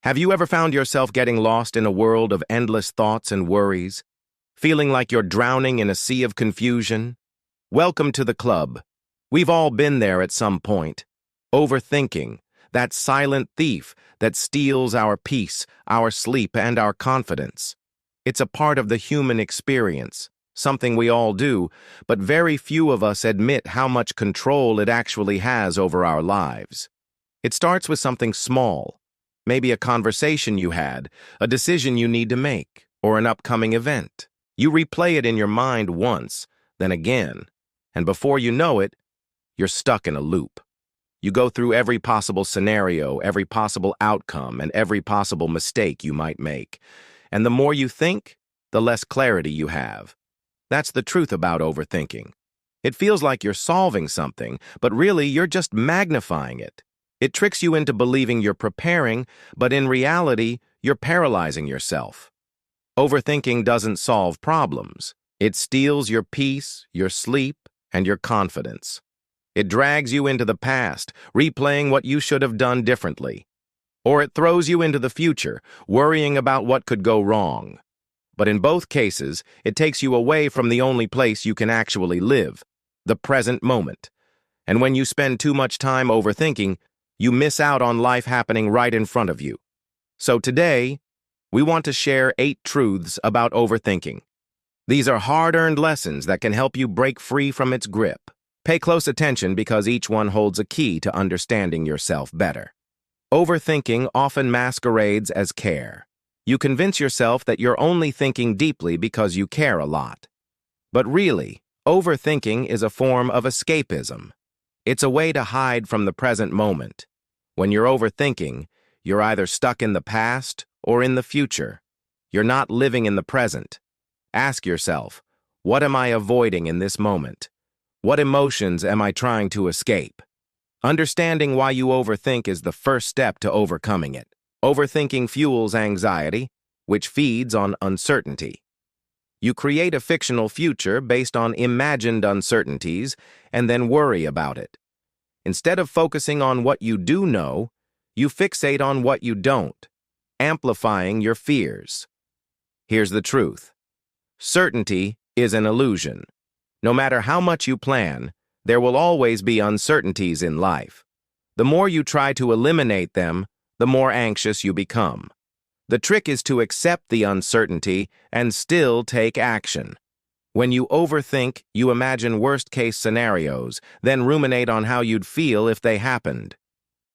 Have you ever found yourself getting lost in a world of endless thoughts and worries, feeling like you're drowning in a sea of confusion? Welcome to the club. We've all been there at some point. Overthinking, that silent thief that steals our peace, our sleep, and our confidence. It's a part of the human experience, something we all do, but very few of us admit how much control it actually has over our lives. It starts with something small. Maybe a conversation you had, a decision you need to make, or an upcoming event. You replay it in your mind once, then again, and before you know it, you're stuck in a loop. You go through every possible scenario, every possible outcome, and every possible mistake you might make. And the more you think, the less clarity you have. That's the truth about overthinking. It feels like you're solving something, but really you're just magnifying it. It tricks you into believing you're preparing, but in reality, you're paralyzing yourself. Overthinking doesn't solve problems. It steals your peace, your sleep, and your confidence. It drags you into the past, replaying what you should have done differently. Or it throws you into the future, worrying about what could go wrong. But in both cases, it takes you away from the only place you can actually live, the present moment. And when you spend too much time overthinking, you miss out on life happening right in front of you. So today, we want to share 8 truths about overthinking. These are hard-earned lessons that can help you break free from its grip. Pay close attention because each one holds a key to understanding yourself better. Overthinking often masquerades as care. You convince yourself that you're only thinking deeply because you care a lot. But really, overthinking is a form of escapism. It's a way to hide from the present moment. When you're overthinking, you're either stuck in the past or in the future. You're not living in the present. Ask yourself, what am I avoiding in this moment? What emotions am I trying to escape? Understanding why you overthink is the first step to overcoming it. Overthinking fuels anxiety, which feeds on uncertainty. You create a fictional future based on imagined uncertainties and then worry about it. Instead of focusing on what you do know, you fixate on what you don't, amplifying your fears. Here's the truth. Certainty is an illusion. No matter how much you plan, there will always be uncertainties in life. The more you try to eliminate them, the more anxious you become. The trick is to accept the uncertainty and still take action. When you overthink, you imagine worst-case scenarios, then ruminate on how you'd feel if they happened.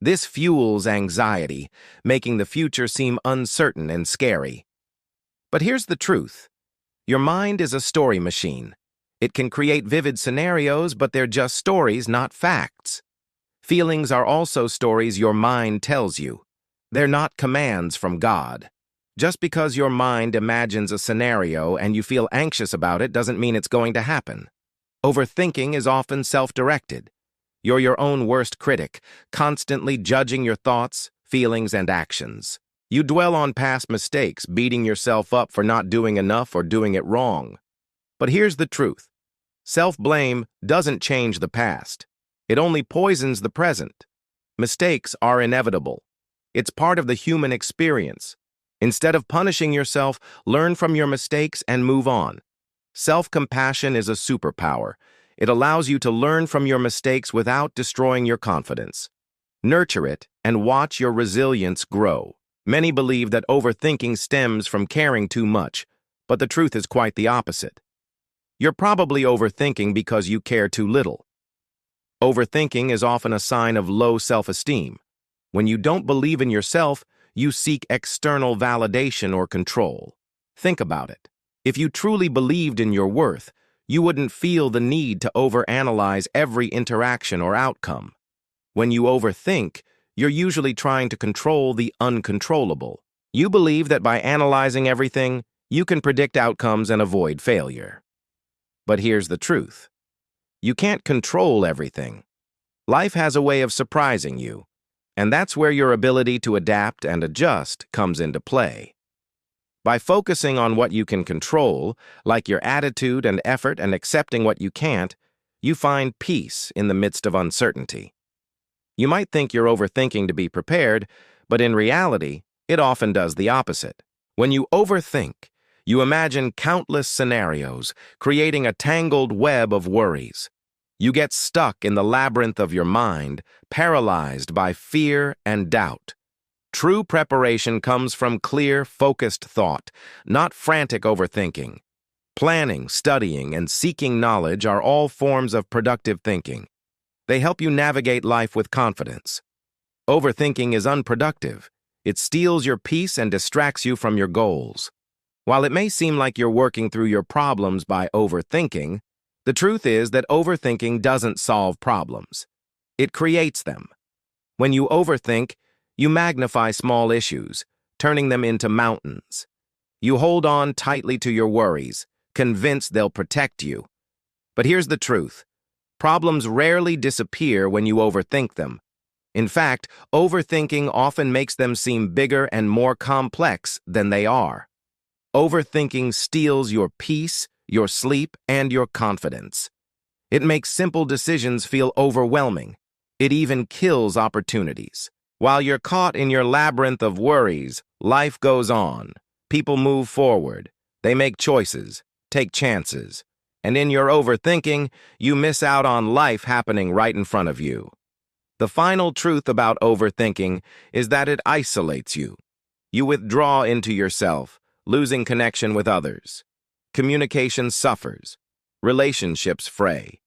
This fuels anxiety, making the future seem uncertain and scary. But here's the truth. Your mind is a story machine. It can create vivid scenarios, but they're just stories, not facts. Feelings are also stories your mind tells you. They're not commands from God. Just because your mind imagines a scenario and you feel anxious about it doesn't mean it's going to happen. Overthinking is often self-directed. You're your own worst critic, constantly judging your thoughts, feelings, and actions. You dwell on past mistakes, beating yourself up for not doing enough or doing it wrong. But here's the truth. Self-blame doesn't change the past. It only poisons the present. Mistakes are inevitable. It's part of the human experience. Instead of punishing yourself, learn from your mistakes and move on. Self-compassion is a superpower. It allows you to learn from your mistakes without destroying your confidence. Nurture it and watch your resilience grow. Many believe that overthinking stems from caring too much, but the truth is quite the opposite. You're probably overthinking because you care too little. Overthinking is often a sign of low self-esteem. When you don't believe in yourself, you seek external validation or control. Think about it. If you truly believed in your worth, you wouldn't feel the need to overanalyze every interaction or outcome. When you overthink, you're usually trying to control the uncontrollable. You believe that by analyzing everything, you can predict outcomes and avoid failure. But here's the truth. You can't control everything. Life has a way of surprising you, and that's where your ability to adapt and adjust comes into play. By focusing on what you can control, like your attitude and effort and accepting what you can't, you find peace in the midst of uncertainty. You might think you're overthinking to be prepared, but in reality, It often does the opposite. When you overthink, you imagine countless scenarios, creating a tangled web of worries. You get stuck in the labyrinth of your mind, paralyzed by fear and doubt. True preparation comes from clear, focused thought, not frantic overthinking. Planning, studying, and seeking knowledge are all forms of productive thinking. They help you navigate life with confidence. Overthinking is unproductive. It steals your peace and distracts you from your goals. While it may seem like you're working through your problems by overthinking, the truth is that overthinking doesn't solve problems. It creates them. When you overthink, you magnify small issues, turning them into mountains. You hold on tightly to your worries, convinced they'll protect you. But here's the truth. Problems rarely disappear when you overthink them. In fact, overthinking often makes them seem bigger and more complex than they are. Overthinking steals your peace, your sleep, and your confidence. It makes simple decisions feel overwhelming. It even kills opportunities. While you're caught in your labyrinth of worries, life goes on. People move forward. They make choices, take chances. And in your overthinking, you miss out on life happening right in front of you. The final truth about overthinking is that it isolates you. You withdraw into yourself, losing connection with others. Communication suffers. Relationships fray.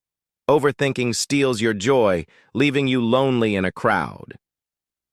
Overthinking steals your joy, leaving you lonely in a crowd.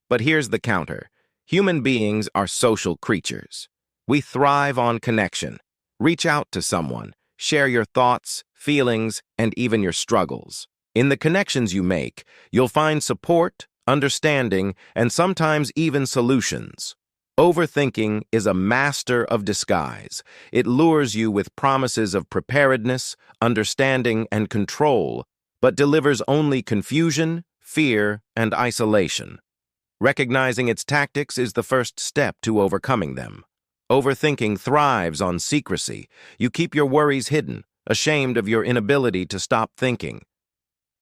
But here's the counter. Human beings are social creatures. We thrive on connection. Reach out to someone. Share your thoughts, feelings, and even your struggles. In the connections you make, you'll find support, understanding, and sometimes even solutions. Overthinking is a master of disguise. It lures you with promises of preparedness, understanding, and control, but delivers only confusion, fear, and isolation. Recognizing its tactics is the first step to overcoming them. Overthinking thrives on secrecy. You keep your worries hidden, ashamed of your inability to stop thinking.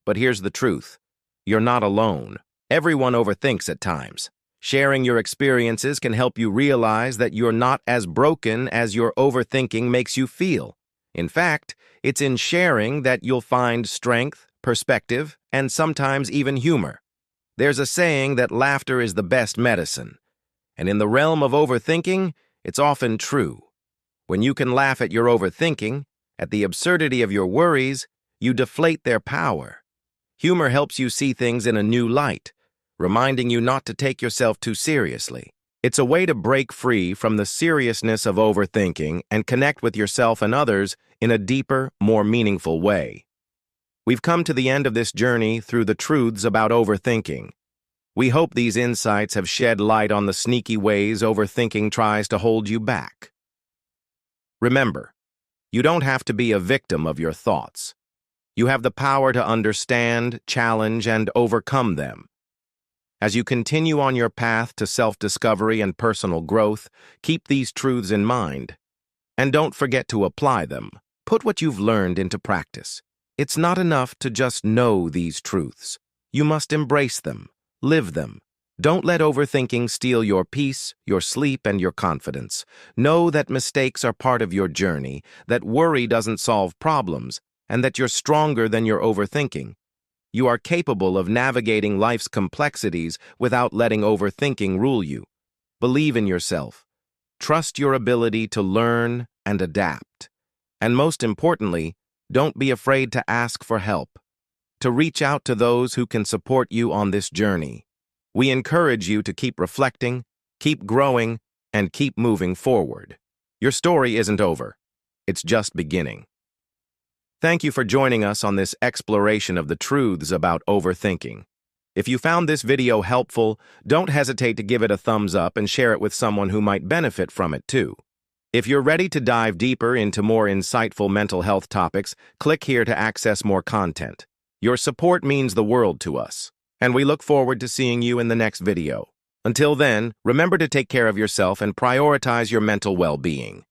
But here's the truth. You're not alone. Everyone overthinks at times. Sharing your experiences can help you realize that you're not as broken as your overthinking makes you feel. In fact, it's in sharing that you'll find strength, perspective, and sometimes even humor. There's a saying that laughter is the best medicine. And in the realm of overthinking, it's often true. When you can laugh at your overthinking, at the absurdity of your worries, you deflate their power. Humor helps you see things in a new light, reminding you not to take yourself too seriously. It's a way to break free from the seriousness of overthinking and connect with yourself and others in a deeper, more meaningful way. We've come to the end of this journey through the truths about overthinking. We hope these insights have shed light on the sneaky ways overthinking tries to hold you back. Remember, you don't have to be a victim of your thoughts. You have the power to understand, challenge, and overcome them. As you continue on your path to self-discovery and personal growth, keep these truths in mind. And don't forget to apply them. Put what you've learned into practice. It's not enough to just know these truths. You must embrace them, live them. Don't let overthinking steal your peace, your sleep, and your confidence. Know that mistakes are part of your journey, that worry doesn't solve problems, and that you're stronger than your overthinking. You are capable of navigating life's complexities without letting overthinking rule you. Believe in yourself. Trust your ability to learn and adapt. And most importantly, don't be afraid to ask for help, to reach out to those who can support you on this journey. We encourage you to keep reflecting, keep growing, and keep moving forward. Your story isn't over. It's just beginning. Thank you for joining us on this exploration of the truths about overthinking. If you found this video helpful, don't hesitate to give it a thumbs up and share it with someone who might benefit from it too. If you're ready to dive deeper into more insightful mental health topics, click here to access more content. Your support means the world to us, and we look forward to seeing you in the next video. Until then, remember to take care of yourself and prioritize your mental well-being.